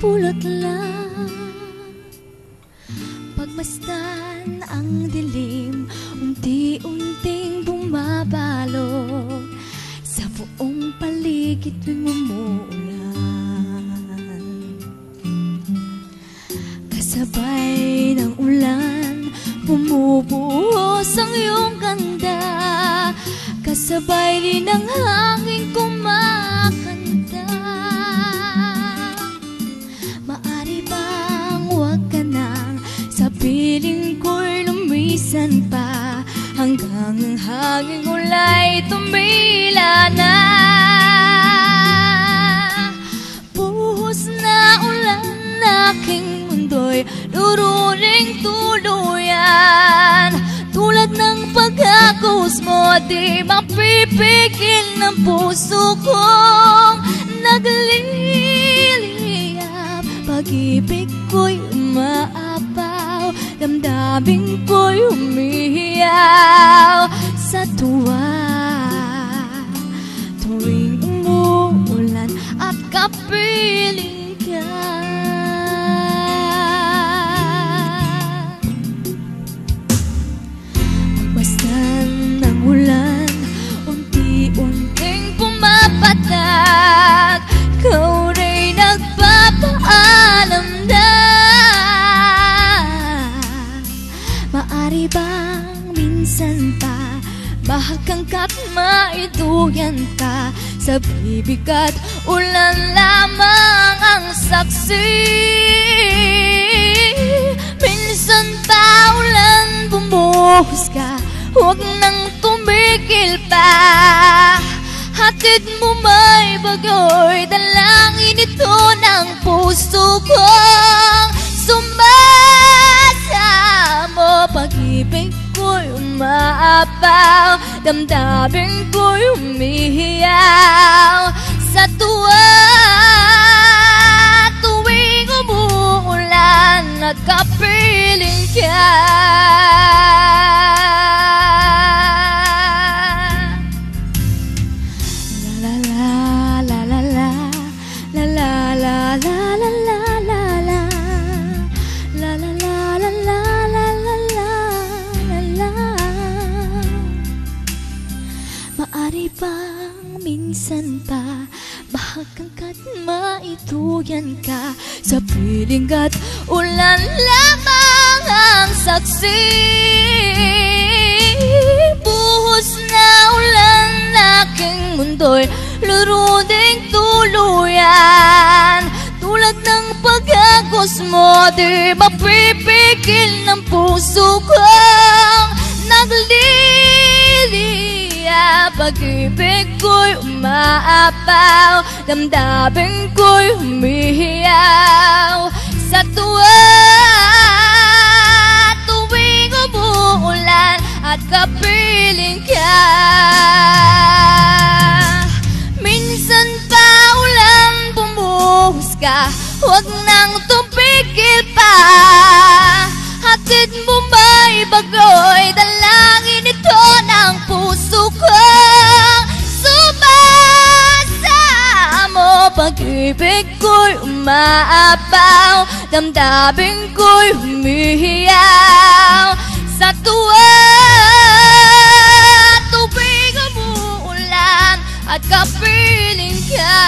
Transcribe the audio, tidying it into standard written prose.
pulot lang. Pagmasdan ang dilim, unti-unting bumabalot sa buong paligid tuwing umuulan. Kasabay ng ulan, bumubuhos ang iyong ganda. Kasabay din ang hangin kumakanta. Maari bang huwag ka nang sa piling ko'y lumisan pa, hanggang ang hangin ulay tumila na. Buhos na ulan, aking mundo'y luruling tuluyan. Tulad ng pag-agos mo, di mapipigil ng puso kong nagliliyap. Pag-ibig ko'y umaapaw, damdamin ko'y umihiyaw sa tuwa. Tuwing umuulan at kapiling ka, pagmasdan ng ulan, unti-unting pumapatak. Ikaw rin nagpapaalam na. Maari bang minsan pa mahagangkat maiduyan ka? Sa bibig at ulan lamang ang saksi. Minsan pa ulan bumuhos ka, huwag nang tumigil pa. Hatid mo may bagyo'y dalangin ito ng puso kong sumasamo. Pag-ibig ko'y umaapaw, damdamin ko'y umihiyaw sa tuwa. Tuwing umuulan at kapiling ka, maari bang minsan pa mahagangkat maituyan ka? Sa piling at ulan lamang ang saksi. Buhos na ulan, aking mundo'y luruling tuluyan. Tulad ng pag-agos mo, di mapipigil ng puso kong nagliliyap. Pag-ibig ko'y umaapaw, damdamin ko'y humihiyaw sa tuwa. Tuwing umuulan at kapiling ka, minsan pa ulan bumuhos ka, huwag nang tumigil pa. Hatid mo may bagyo'y dalangin ito ng puso kong sumasamo. Pag-ibig ko'y umaapaw, damdamin ko'y humihiyaw sa tuwa. Tuwing umuulan at kapiling ka,